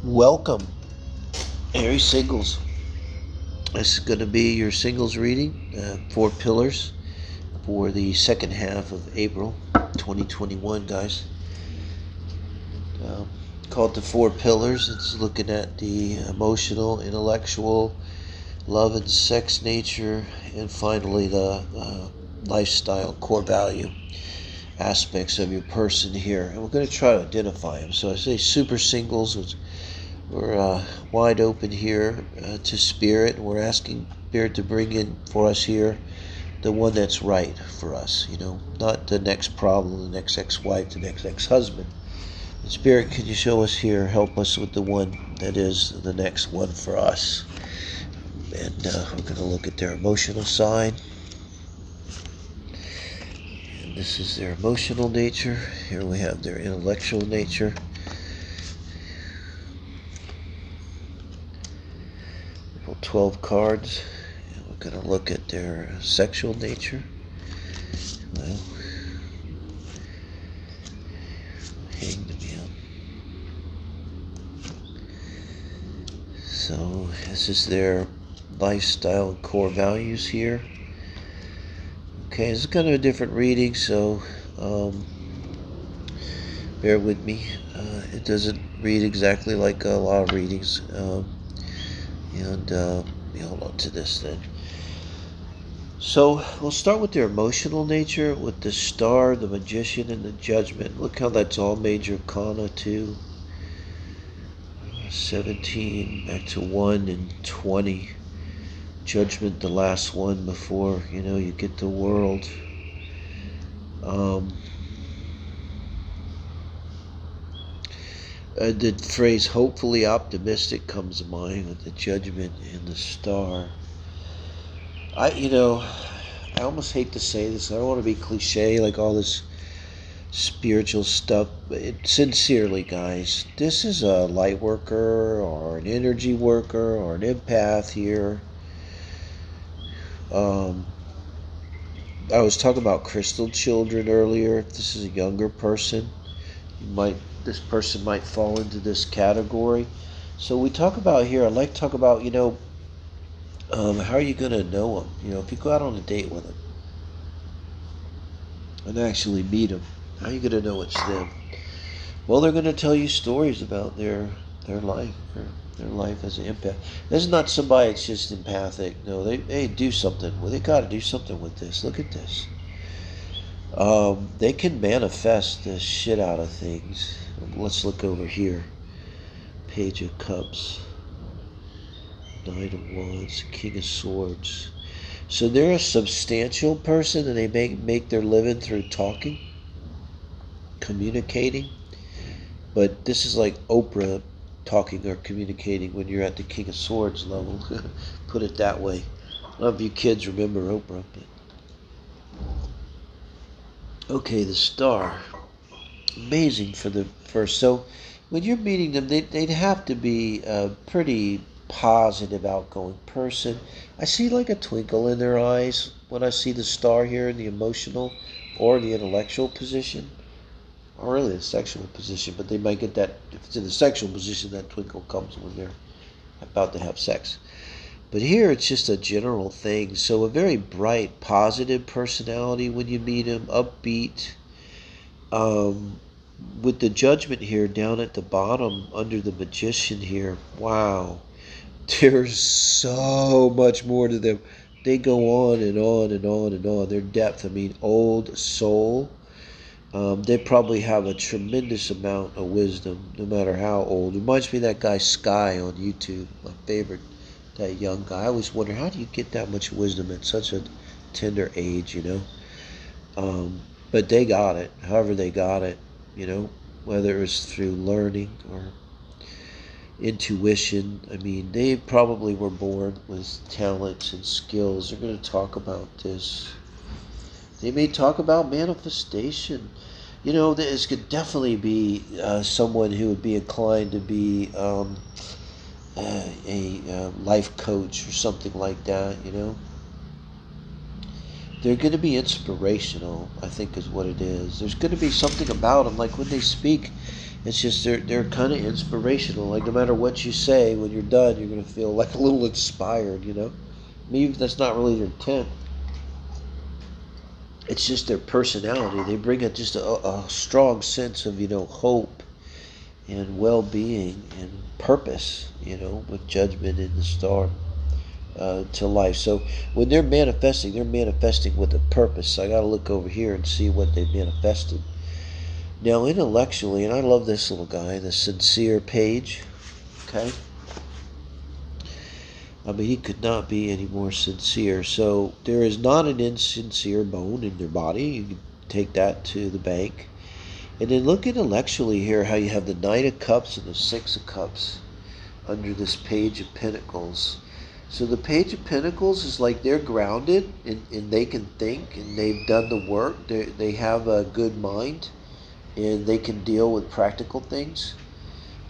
Welcome, Aries singles. This is going to be your singles reading, 4 pillars for the second half of April 2021, guys. Called the 4 pillars. It's looking at the emotional, intellectual, love and sex nature, and finally the lifestyle, core value aspects of your person here. And we're going to try to identify them. So I say super singles, which we're wide open here to Spirit, and we're asking Spirit to bring in for us here the one that's right for us, not the next problem, the next ex-wife, the next ex-husband. And Spirit, can you show us here, help us with the one that is the next one for us? And we're going to look at their emotional side. And this is their emotional nature. Here we have their intellectual nature. 12 cards. And we're going to look at their sexual nature. Well, Hanged Man. So this is their lifestyle and core values here. Okay, this is kind of a different reading, so bear with me. It doesn't read exactly like a lot of readings. Hold on to this then. So we'll start with their emotional nature with the Star, the Magician, and the Judgment. Look how that's all major arcana too. 17 back to 1 and 20. Judgment, the last one before you get the World. The phrase "hopefully optimistic" comes to mind with the Judgment and the Star. I almost hate to say this. I don't want to be cliche like all this spiritual stuff, but sincerely, guys, this is a light worker or an energy worker or an empath here. I was talking about crystal children earlier. If this is a younger person, this person might fall into this category. So we talk about here, I like to talk about, how are you going to know them? If you go out on a date with them and actually meet them, how are you going to know it's them? Well, they're going to tell you stories about their life, or their life as an empath. This is not somebody that's just empathic. No, they do something. Well, they got to do something with this. Look at this. They can manifest the shit out of things. Let's look over here. Page of Cups, Knight of Wands, King of Swords. So they're a substantial person, and they make their living through talking, communicating. But this is like Oprah talking or communicating when you're at the King of Swords level. Put it that way. A lot of you kids remember Oprah. Okay, the Star. Amazing for the first. So when you're meeting them, they'd have to be a pretty positive, outgoing person. I see like a twinkle in their eyes when I see the Star here in the emotional or the intellectual position. Or really the sexual position, but they might get that, if it's in the sexual position, that twinkle comes when they're about to have sex. But here it's just a general thing. So a very bright, positive personality when you meet him, upbeat. With the Judgment here down at the bottom under the Magician here, wow, there's so much more to them. They go on and on and on and on. Their depth, old soul. They probably have a tremendous amount of wisdom, no matter how old. Reminds me of that guy Sky on YouTube, my favorite, that young guy. I always wonder, how do you get that much wisdom at such a tender age, But they got it, however they got it, whether it was through learning or intuition. They probably were born with talents and skills. They're going to talk about this. They may talk about manifestation. This could definitely be someone who would be inclined to be a life coach or something like that, They're going to be inspirational, I think is what it is. There's going to be something about them, like when they speak, It's just they're kind of inspirational. Like no matter what you say, when you're done, you're gonna feel like a little inspired. Maybe that's not really their intent. It's just their personality. They bring a strong sense of hope and well-being and purpose. With judgment in the storm to life. So when they're manifesting with a purpose. So I got to look over here and see what they've manifested. Now, intellectually, and I love this little guy, the sincere page. Okay. I mean, he could not be any more sincere. So there is not an insincere bone in their body. You can take that to the bank. And then look intellectually here how you have the Knight of Cups and the Six of Cups under this Page of Pentacles. So the Page of Pentacles is like they're grounded and they can think and they've done the work. They have a good mind and they can deal with practical things.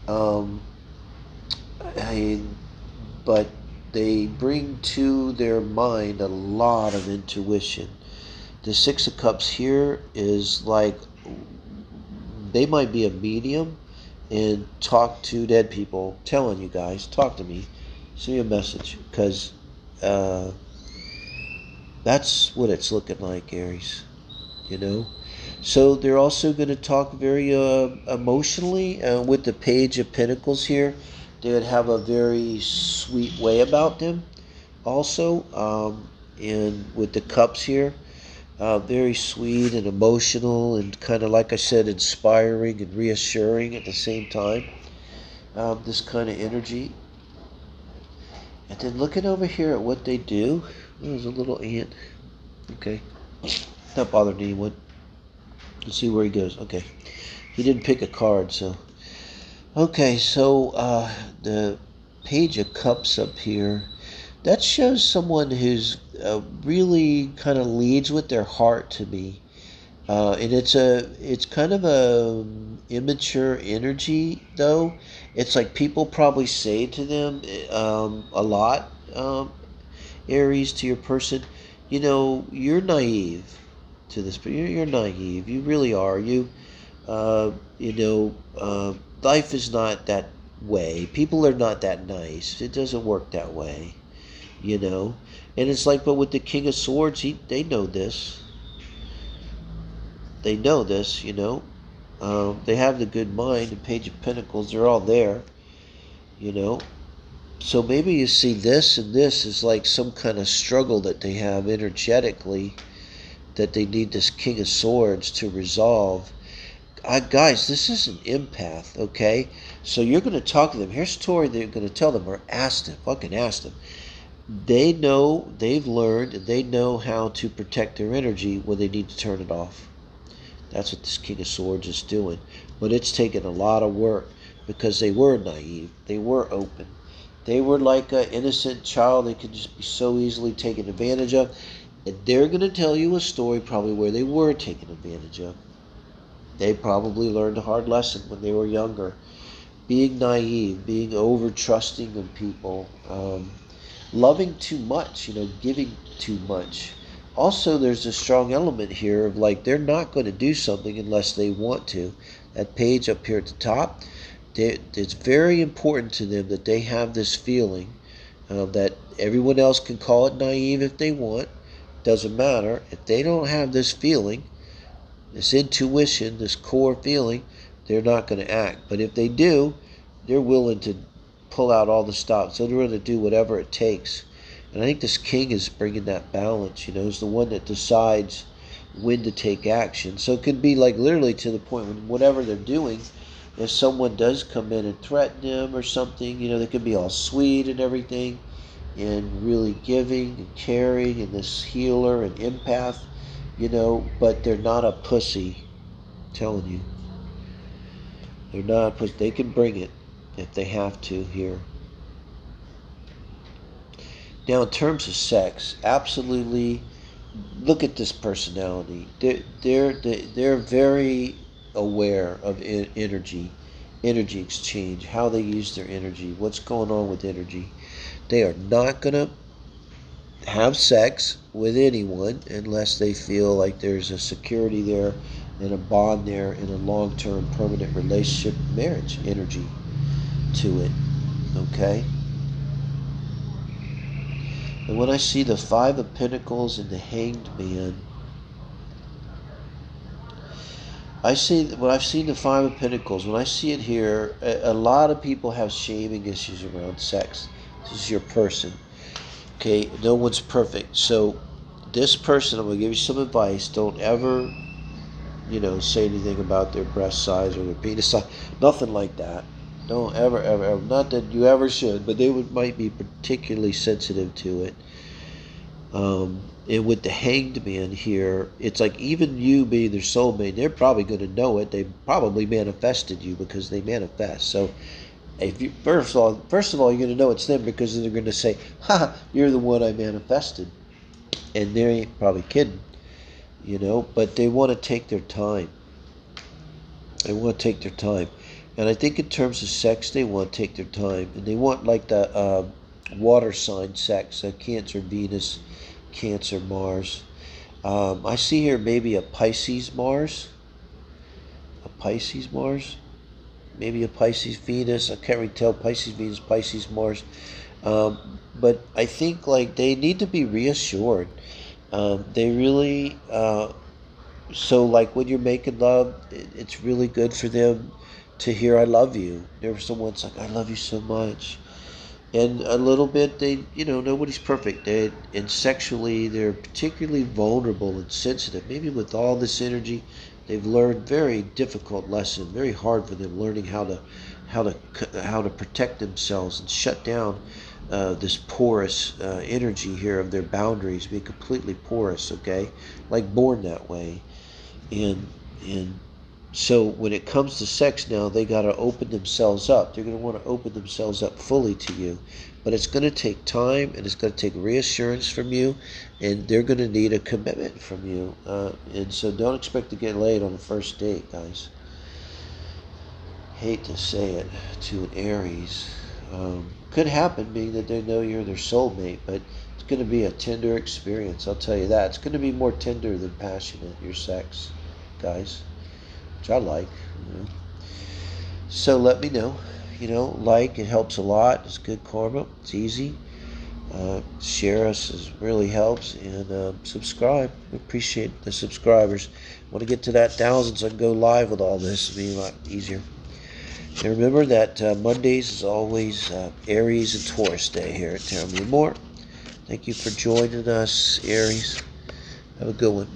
Um, but they bring to their mind a lot of intuition. The Six of Cups here is like they might be a medium and talk to dead people, telling you guys, talk to me, send me a message, because that's what it's looking like, Aries. So they're also going to talk very emotionally with the Page of Pentacles here. They would have a very sweet way about them also. And with the cups here, very sweet and emotional and kind of, like I said, inspiring and reassuring at the same time. This kind of energy. And then looking over here at what they do, there's a little ant. Okay. Not bothering anyone. Let's see where he goes. Okay. He didn't pick a card, so. Okay, so the Page of Cups up here, that shows someone who's really kind of leads with their heart to me. And it's kind of a immature energy though. It's like people probably say to them a lot, Aries, to your person, you're naive to this, but you're naive. You really are. Uh, you know, life is not that way. People are not that nice. It doesn't work that way, you know. And it's like, but with the King of Swords, they know this. They know this. They have the good mind, the Page of Pentacles, they're all there, you know. So maybe you see this and this is like some kind of struggle that they have energetically that they need this King of Swords to resolve. Guys, this is an empath, okay? So you're going to talk to them. Here's a story that you're going to tell them or ask them. Fucking ask them. They know, they've learned, and they know how to protect their energy when they need to turn it off. That's what this King of Swords is doing. But it's taken a lot of work because they were naive. They were open. They were like an innocent child. They could just be so easily taken advantage of. And they're going to tell you a story probably where they were taken advantage of. They probably learned a hard lesson when they were younger. Being naive, being over trusting of people, loving too much, giving too much. Also, there's a strong element here of like they're not going to do something unless they want to. That page up here at the top, it's very important to them that they have this feeling that everyone else can call it naive if they want. Doesn't matter. If they don't have this feeling, this intuition, this core feeling, they're not going to act. But if they do, they're willing to pull out all the stops. They're willing to do whatever it takes. And I think this king is bringing that balance, is the one that decides when to take action. So it could be like literally to the point when whatever they're doing, if someone does come in and threaten them or something, they could be all sweet and everything and really giving and caring and this healer and empath, but they're not a pussy. I'm telling you. They're not a pussy. They can bring it if they have to here. Now, in terms of sex, absolutely, look at this personality. They're very aware of energy exchange, how they use their energy, what's going on with energy. They are not going to have sex with anyone unless they feel like there's a security there and a bond there in a long-term permanent relationship, marriage energy to it. Okay? And when I see the Five of Pentacles and the Hanged Man, when I've seen the Five of Pentacles, when I see it here, a lot of people have shaming issues around sex. This is your person. Okay, no one's perfect. So this person, I'm gonna give you some advice. Don't ever, say anything about their breast size or their penis size. Nothing like that. Don't ever, ever, ever. Not that you ever should, but they might be particularly sensitive to it. And with the Hanged Man here, it's like even you being their soulmate, they're probably going to know it. They probably manifested you because they manifest. So if you first of all, you're going to know it's them because they're going to say, "Ha, you're the one I manifested," and they ain't probably kidding, But they want to take their time. They want to take their time, and I think in terms of sex, they want to take their time, and they want like the water sign sex, Cancer, Venus, Cancer, Mars. I see here maybe a Pisces Mars, maybe a Pisces Venus. I can't really tell. Pisces Venus, Pisces Mars. But I think like they need to be reassured. They really so like when you're making love, it's really good for them to hear "I love you." There's someone's like "I love you so much." And a little bit nobody's perfect, and sexually they're particularly vulnerable and sensitive. Maybe with all this energy they've learned very difficult lesson, very hard for them, learning how to protect themselves and shut down this porous energy here of their boundaries, be completely porous. Okay, like born that way. And so when it comes to sex now, they got to open themselves up. They're going to want to open themselves up fully to you. But it's going to take time, and it's going to take reassurance from you, and they're going to need a commitment from you. And so don't expect to get laid on the first date, guys. Hate to say it to an Aries. Could happen, being that they know you're their soulmate, but it's going to be a tender experience, I'll tell you that. It's going to be more tender than passionate, your sex, guys, which I like. So let me know. Like, it helps a lot. It's good karma. It's easy. Share us, really helps, and subscribe. We appreciate the subscribers. Want to get to that 1,000 so I can go live with all this. It'll be a lot easier. And remember that Mondays is always Aries and Taurus day here at Tell Me More. Thank you for joining us, Aries. Have a good one.